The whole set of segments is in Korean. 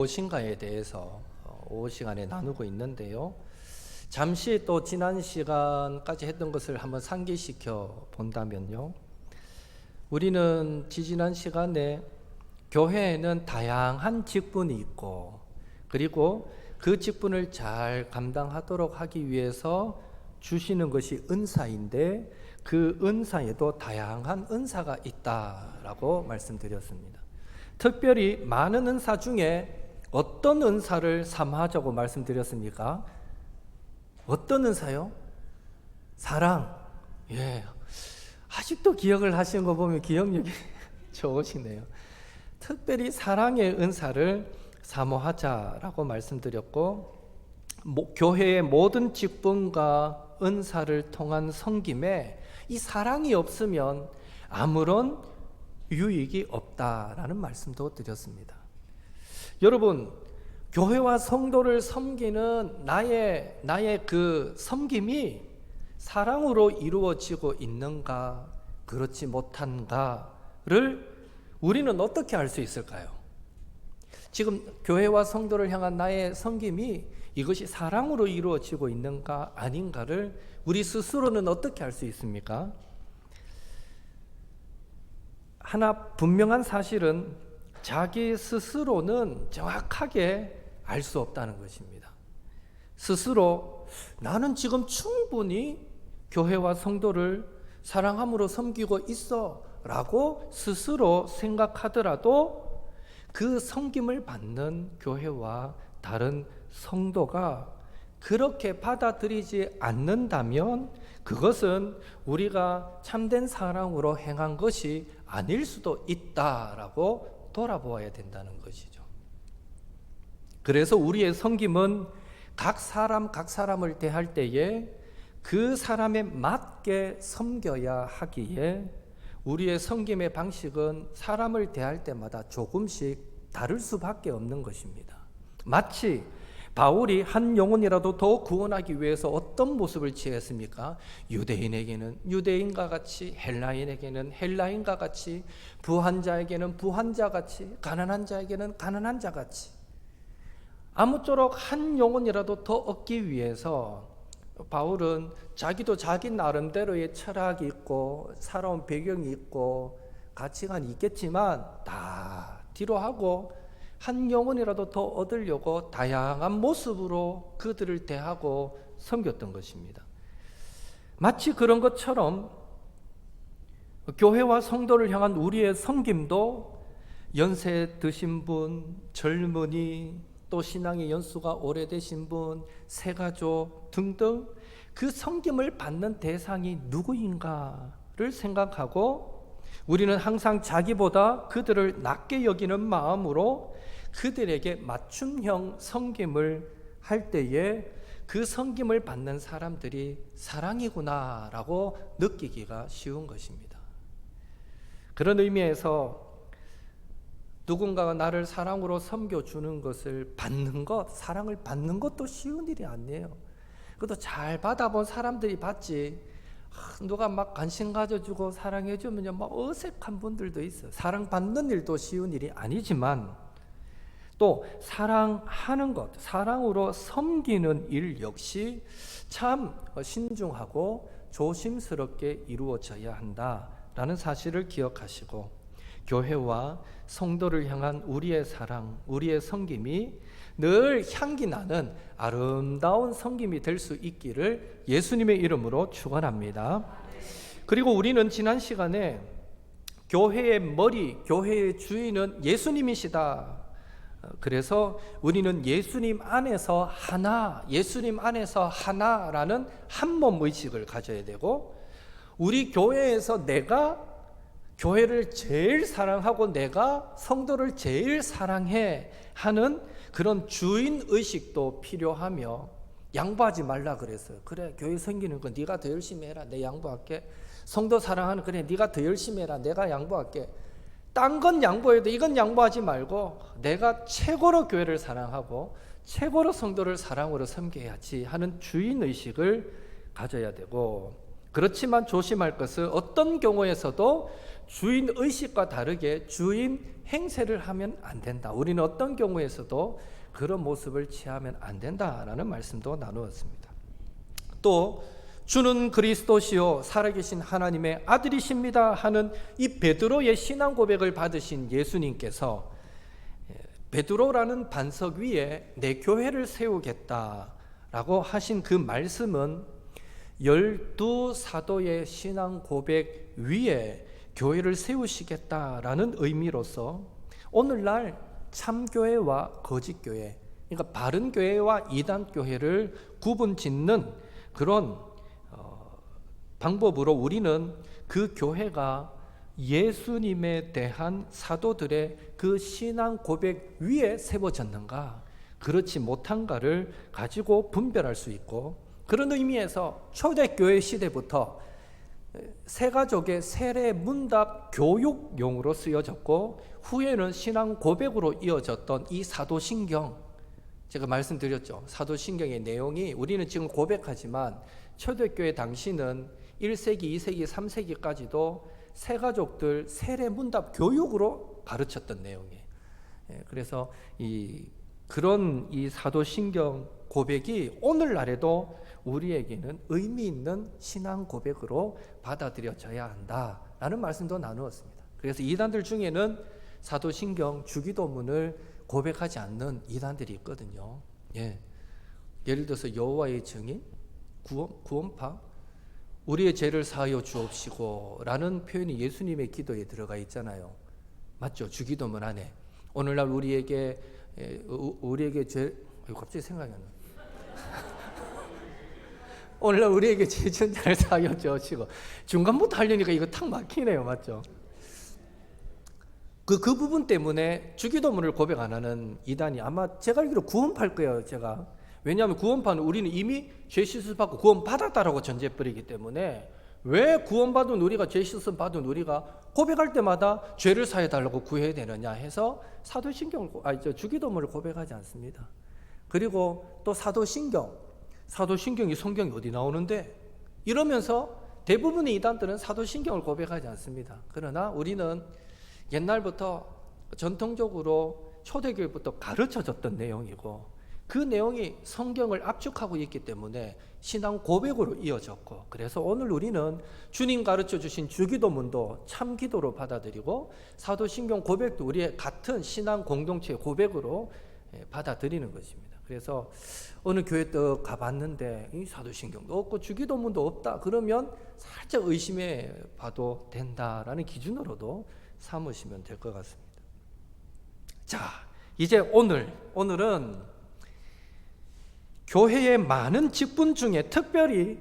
무엇인가에 대해서 오후 시간에 나누고 있는데요. 잠시 또 지난 시간까지 했던 것을 한번 상기시켜 본다면요. 우리는 지난 시간에 교회에는 다양한 직분이 있고, 그리고 그 직분을 잘 감당하도록 하기 위해서 주시는 것이 은사인데, 그 은사에도 다양한 은사가 있다라고 말씀드렸습니다. 특별히 많은 은사 중에 어떤 은사를 삼하자고 말씀드렸습니까? 어떤 은사요? 사랑. 예. 아직도 기억을 하시는 거 보면 기억력이 좋으시네요. 특별히 사랑의 은사를 사모하자라고 말씀드렸고, 교회의 모든 직분과 은사를 통한 섬김에 이 사랑이 없으면 아무런 유익이 없다라는 말씀도 드렸습니다. 여러분, 교회와 성도를 섬기는 나의 그 섬김이 사랑으로 이루어지고 있는가, 그렇지 못한가를 우리는 어떻게 알 수 있을까요? 지금 교회와 성도를 향한 나의 섬김이 이것이 사랑으로 이루어지고 있는가 아닌가를 우리 스스로는 어떻게 알 수 있습니까? 하나 분명한 사실은 자기 스스로는 정확하게 알 수 없다는 것입니다. 스스로 나는 지금 충분히 교회와 성도를 사랑함으로 섬기고 있어 라고 스스로 생각하더라도 그 섬김을 받는 교회와 다른 성도가 그렇게 받아들이지 않는다면 그것은 우리가 참된 사랑으로 행한 것이 아닐 수도 있다라고 돌아보아야 된다는 것이죠. 그래서 우리의 섬김은 각 사람을 대할 때에 그 사람에 맞게 섬겨야 하기에 우리의 섬김의 방식은 사람을 대할 때마다 조금씩 다를 수밖에 없는 것입니다. 마치 바울이 한 영혼이라도 더 구원하기 위해서 어떤 모습을 취했습니까? 유대인에게는 유대인과 같이, 헬라인에게는 헬라인과 같이, 부한 자에게는 부한 자 같이, 가난한 자에게는 가난한 자 같이, 아무쪼록 한 영혼이라도 더 얻기 위해서 바울은 자기도 자기 나름대로의 철학이 있고 살아온 배경이 있고 가치관이 있겠지만 다 뒤로 하고 한 영혼이라도 더 얻으려고 다양한 모습으로 그들을 대하고 섬겼던 것입니다. 마치 그런 것처럼 교회와 성도를 향한 우리의 섬김도 연세 드신 분, 젊은이, 또 신앙의 연수가 오래되신 분, 새가족 등등 그 섬김을 받는 대상이 누구인가를 생각하고 우리는 항상 자기보다 그들을 낮게 여기는 마음으로 그들에게 맞춤형 섬김을 할 때에 그 섬김을 받는 사람들이 사랑이구나라고 느끼기가 쉬운 것입니다. 그런 의미에서 누군가가 나를 사랑으로 섬겨주는 것을 받는 것, 사랑을 받는 것도 쉬운 일이 아니에요. 그것도 잘 받아본 사람들이 받지, 누가 막 관심 가져주고 사랑해주면 막 어색한 분들도 있어요. 사랑받는 일도 쉬운 일이 아니지만 또 사랑하는 것, 사랑으로 섬기는 일 역시 참 신중하고 조심스럽게 이루어져야 한다라는 사실을 기억하시고 교회와 성도를 향한 우리의 사랑, 우리의 섬김이 늘 향기 나는 아름다운 섬김이 될 수 있기를 예수님의 이름으로 축원합니다. 그리고 우리는 지난 시간에 교회의 머리, 교회의 주인은 예수님이시다. 그래서 우리는 예수님 안에서 하나라는 한몸 의식을 가져야 되고, 우리 교회에서 내가 교회를 제일 사랑하고 내가 성도를 제일 사랑해 하는 그런 주인 의식도 필요하며, 양보하지 말라 그랬어요. 그래, 교회 섬기는 거 네가 더 열심히 해라, 내 양보할게. 성도 사랑하는 그래, 네가 더 열심히 해라, 내가 양보할게. 딴 건 양보해도 이건 양보하지 말고 내가 최고로 교회를 사랑하고 최고로 성도를 사랑으로 섬겨야지 하는 주인 의식을 가져야 되고, 그렇지만 조심할 것은 어떤 경우에서도 주인 의식과 다르게 주인 행세를 하면 안 된다. 우리는 어떤 경우에서도 그런 모습을 취하면 안 된다라는 말씀도 나누었습니다. 또 주는 그리스도시요 살아계신 하나님의 아들이십니다 하는 이 베드로의 신앙 고백을 받으신 예수님께서 베드로라는 반석 위에 내 교회를 세우겠다라고 하신 그 말씀은 12사도의 신앙 고백 위에 교회를 세우시겠다라는 의미로서 오늘날 참교회와 거짓교회, 그러니까 바른 교회와 이단 교회를 구분 짓는 그런 방법으로 우리는 그 교회가 예수님에 대한 사도들의 그 신앙 고백 위에 세워졌는가, 그렇지 못한가를 가지고 분별할 수 있고, 그런 의미에서 초대교회 시대부터 세가족의 세례 문답 교육용으로 쓰여졌고, 후에는 신앙 고백으로 이어졌던 이 사도신경, 제가 말씀드렸죠. 사도신경의 내용이 우리는 지금 고백하지만 초대교회 당시는 1세기, 2세기, 3세기까지도 세가족들 세례 문답 교육으로 가르쳤던 내용이에요. 그래서 그런 이 사도신경 고백이 오늘날에도 우리에게는 의미 있는 신앙 고백으로 받아들여져야 한다라는 말씀도 나누었습니다. 그래서 이단들 중에는 사도신경 주기도문을 고백하지 않는 이단들이 있거든요. 예를 들어서 여호와의 증인, 구원파, 우리의 죄를 사하여 주옵시고 라는 표현이 예수님의 기도에 들어가 있잖아요. 맞죠? 주기도문 안에. 오늘날 우리에게 갑자기 생각이 안 나. 오늘날 우리에게 죄 지은 자를 사하여 주옵시고, 중간부터 하려니까 이거 탁 막히네요. 맞죠? 그 부분 때문에 주기도문을 고백 안 하는 이단이 아마 제가 알기로 구원파일 거예요. 왜냐하면 구원파는 우리는 이미 죄 씻음 받고 구원 받았다라고 전제해버리기 때문에, 왜 구원받은 우리가 죄 씻음 받은 우리가 고백할 때마다 죄를 사해달라고 구해야 되느냐 해서 주기도문을 고백하지 않습니다. 그리고 또 사도신경이 성경이 어디 나오는데 이러면서 대부분의 이단들은 사도신경을 고백하지 않습니다. 그러나 우리는 옛날부터 전통적으로 초대교회부터 가르쳐졌던 내용이고, 그 내용이 성경을 압축하고 있기 때문에 신앙 고백으로 이어졌고, 그래서 오늘 우리는 주님 가르쳐 주신 주기도문도 참기도로 받아들이고 사도신경 고백도 우리의 같은 신앙 공동체의 고백으로 받아들이는 것입니다. 그래서 어느 교회 또 가봤는데 이 사도신경도 없고 주기도문도 없다 그러면 살짝 의심해 봐도 된다라는 기준으로도 삼으시면 될 것 같습니다. 자, 이제 오늘은 교회의 많은 직분 중에 특별히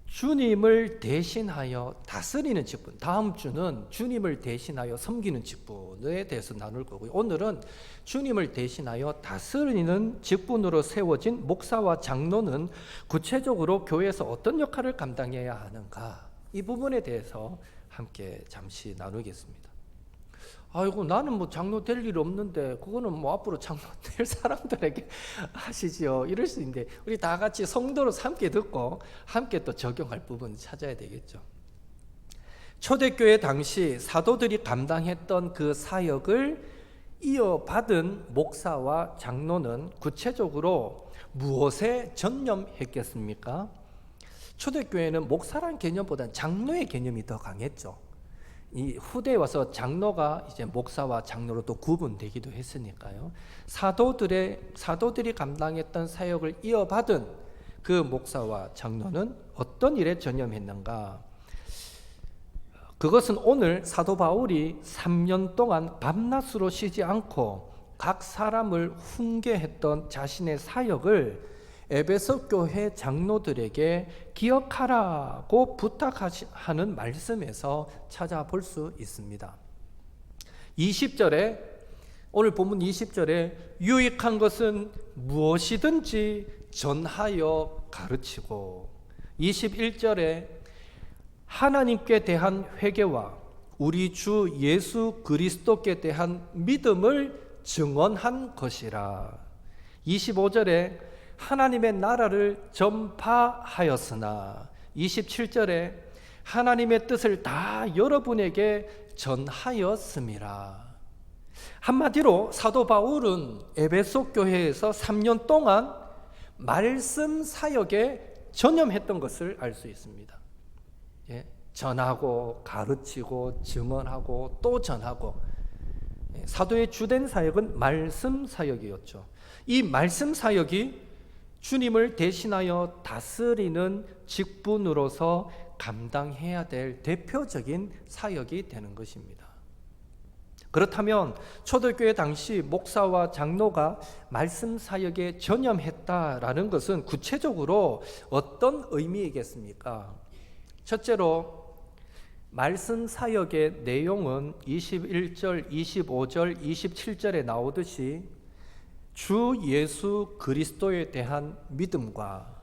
주님을 대신하여 다스리는 직분, 다음 주는 주님을 대신하여 섬기는 직분에 대해서 나눌 거고요. 오늘은 주님을 대신하여 다스리는 직분으로 세워진 목사와 장로는 구체적으로 교회에서 어떤 역할을 감당해야 하는가, 이 부분에 대해서 함께 잠시 나누겠습니다. 아이고, 나는 뭐 장로 될 일 없는데 그거는 뭐 앞으로 장로 될 사람들에게 하시지요, 이럴 수 있는데, 우리 다 같이 성도로서 함께 듣고 함께 또 적용할 부분을 찾아야 되겠죠. 초대교회 당시 사도들이 감당했던 그 사역을 이어받은 목사와 장로는 구체적으로 무엇에 전념했겠습니까? 초대교회는 목사라는 개념보다는 장로의 개념이 더 강했죠. 이 후대에 와서 장로가 이제 목사와 장로로 또 구분되기도 했으니까요. 사도들이 감당했던 사역을 이어받은 그 목사와 장로는 어떤 일에 전념했는가? 그것은 오늘 사도 바울이 3년 동안 밤낮으로 쉬지 않고 각 사람을 훈계했던 자신의 사역을 에베소 교회 장로들에게 기억하라고 부탁하는 말씀에서 찾아볼 수 있습니다. 20절에, 오늘 본문 20절에 유익한 것은 무엇이든지 전하여 가르치고, 21절에 하나님께 대한 회개와 우리 주 예수 그리스도께 대한 믿음을 증언한 것이라. 25절에 하나님의 나라를 전파하였으나, 27절에 하나님의 뜻을 다 여러분에게 전하였음이라. 한마디로 사도 바울은 에베소 교회에서 3년 동안 말씀 사역에 전념했던 것을 알 수 있습니다. 예, 전하고 가르치고 증언하고 또 전하고, 사도의 주된 사역은 말씀 사역이었죠. 이 말씀 사역이 주님을 대신하여 다스리는 직분으로서 감당해야 될 대표적인 사역이 되는 것입니다. 그렇다면 초대교회 당시 목사와 장로가 말씀 사역에 전념했다라는 것은 구체적으로 어떤 의미이겠습니까? 첫째로 말씀 사역의 내용은 21절, 25절, 27절에 나오듯이 주 예수 그리스도에 대한 믿음과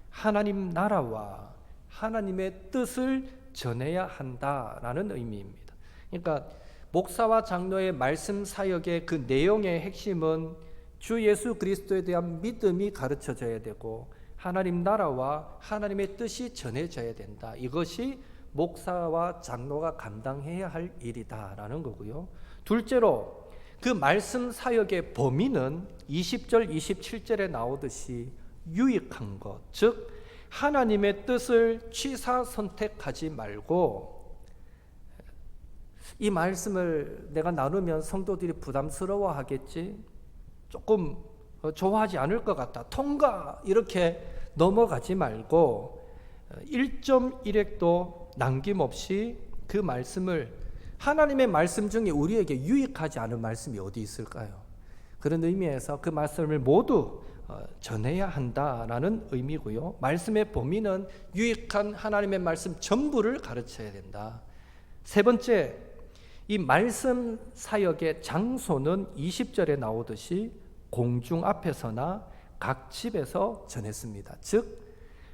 하나님 나라와 하나님의 뜻을 전해야 한다라는 의미입니다. 그러니까 목사와 장로의 말씀 사역의 그 내용의 핵심은 주 예수 그리스도에 대한 믿음이 가르쳐져야 되고 하나님 나라와 하나님의 뜻이 전해져야 된다. 이것이 목사와 장로가 감당해야 할 일이다라는 거고요. 둘째로 그 말씀 사역의 범위는 20절, 27절에 나오듯이 유익한 것, 즉 하나님의 뜻을 취사 선택하지 말고 이 말씀을 내가 나누면 성도들이 부담스러워 하겠지, 조금 좋아하지 않을 것 같다, 통과, 이렇게 넘어가지 말고 1.1획도 남김없이 그 말씀을, 하나님의 말씀 중에 우리에게 유익하지 않은 말씀이 어디 있을까요? 그런 의미에서 그 말씀을 모두 전해야 한다라는 의미고요. 말씀의 범위는 유익한 하나님의 말씀 전부를 가르쳐야 된다. 세 번째, 이 말씀 사역의 장소는 20절에 나오듯이 공중 앞에서나 각 집에서 전했습니다. 즉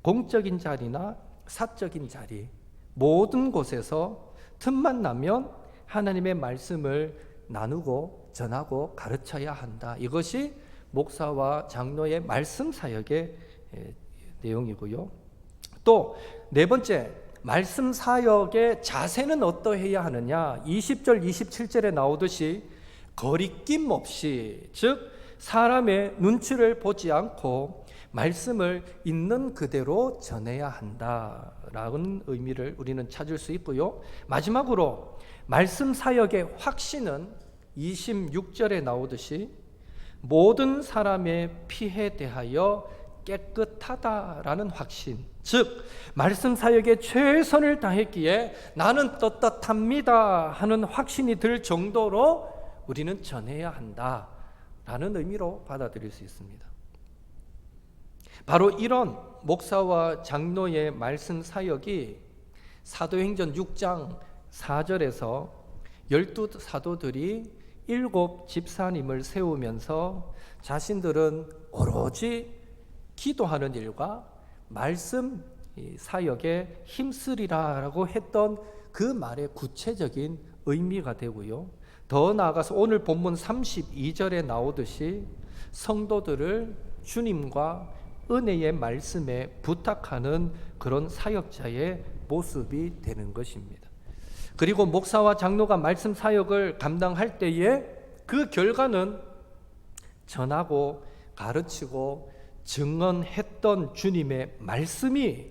공적인 자리나 사적인 자리, 모든 곳에서 틈만 나면 하나님의 말씀을 나누고 전하고 가르쳐야 한다. 이것이 목사와 장로의 말씀 사역의 내용이고요. 또 네 번째, 말씀 사역의 자세는 어떠해야 하느냐? 20절, 27절에 나오듯이 거리낌 없이, 즉 사람의 눈치를 보지 않고 말씀을 있는 그대로 전해야 한다라는 의미를 우리는 찾을 수 있고요. 마지막으로 말씀 사역의 확신은 26절에 나오듯이 모든 사람의 피에 대하여 깨끗하다라는 확신, 즉 말씀 사역에 최선을 다했기에 나는 떳떳합니다 하는 확신이 들 정도로 우리는 전해야 한다라는 의미로 받아들일 수 있습니다. 바로 이런 목사와 장로의 말씀 사역이 사도행전 6장 4절에서 12 사도들이 7 집사님을 세우면서 자신들은 오로지 기도하는 일과 말씀 사역에 힘쓰리라라고 했던 그 말의 구체적인 의미가 되고요. 더 나아가서 오늘 본문 32절에 나오듯이 성도들을 주님과 은혜의 말씀에 부탁하는 그런 사역자의 모습이 되는 것입니다. 그리고 목사와 장로가 말씀 사역을 감당할 때에 그 결과는 전하고 가르치고 증언했던 주님의 말씀이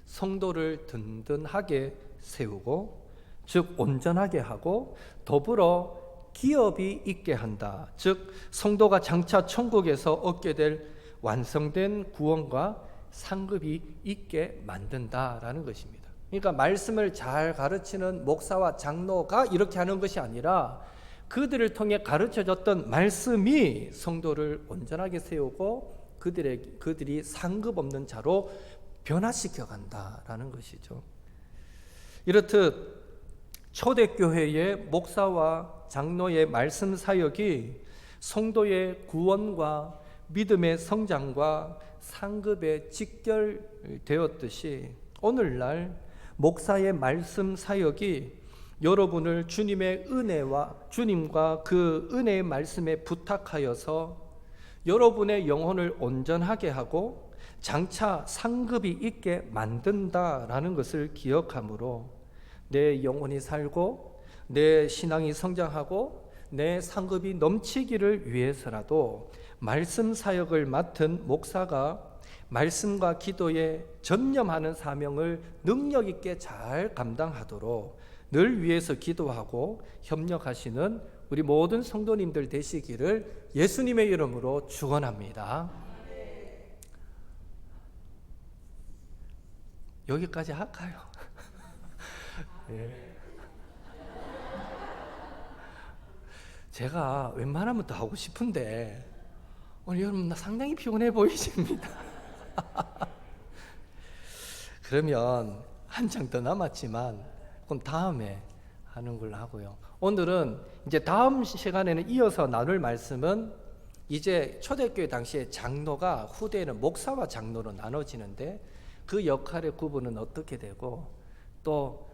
성도를 든든하게 세우고, 즉 온전하게 하고 더불어 기업이 있게 한다. 즉 성도가 장차 천국에서 얻게 될 완성된 구원과 상급이 있게 만든다라는 것입니다. 그러니까 말씀을 잘 가르치는 목사와 장로가 이렇게 하는 것이 아니라 그들을 통해 가르쳐졌던 말씀이 성도를 온전하게 세우고 그들이 상급 없는 자로 변화시켜 간다라는 것이죠. 이렇듯 초대교회의 목사와 장로의 말씀 사역이 성도의 구원과 믿음의 성장과 상급에 직결되었듯이 오늘날 목사의 말씀 사역이 여러분을 주님의 은혜와 주님과 그 은혜의 말씀에 부탁하여서 여러분의 영혼을 온전하게 하고 장차 상급이 있게 만든다라는 것을 기억함으로 내 영혼이 살고 내 신앙이 성장하고 내 상급이 넘치기를 위해서라도 말씀 사역을 맡은 목사가 말씀과 기도에 전념하는 사명을 능력 있게 잘 감당하도록 늘 위해서 기도하고 협력하시는 우리 모든 성도님들 되시기를 예수님의 이름으로 축원합니다. 여기까지 할까요? 예. 제가 웬만하면 더 하고 싶은데 오늘 여러분 상당히 피곤해 보이십니다. 그러면 한 장 더 남았지만 그건 다음에 하는 걸로 하고요. 오늘은 이제 다음 시간에는 이어서 나눌 말씀은 이제 초대교회 당시에 장로가 후대에는 목사와 장로로 나눠지는데 그 역할의 구분은 어떻게 되고 또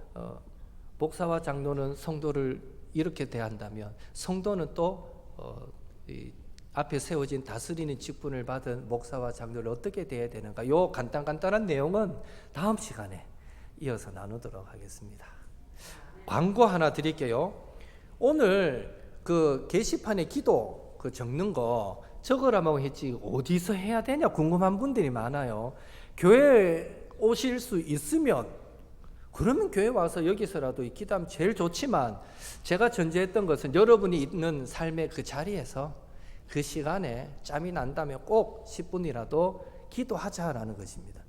목사와 장로는 성도를 이렇게 대한다면 성도는 또 앞에 세워진 다스리는 직분을 받은 목사와 장로를 어떻게 대해야 되는가, 요 간단한 내용은 다음 시간에 이어서 나누도록 하겠습니다. 광고 하나 드릴게요. 오늘 그 게시판에 기도 그 적는 거 적으라고 했지 어디서 해야 되냐 궁금한 분들이 많아요. 교회 오실 수 있으면 그러면 교회 와서 여기서라도 기도하면 제일 좋지만 제가 전제했던 것은 여러분이 있는 삶의 그 자리에서 그 시간에 짬이 난다면 꼭 10분이라도 기도하자라는 것입니다.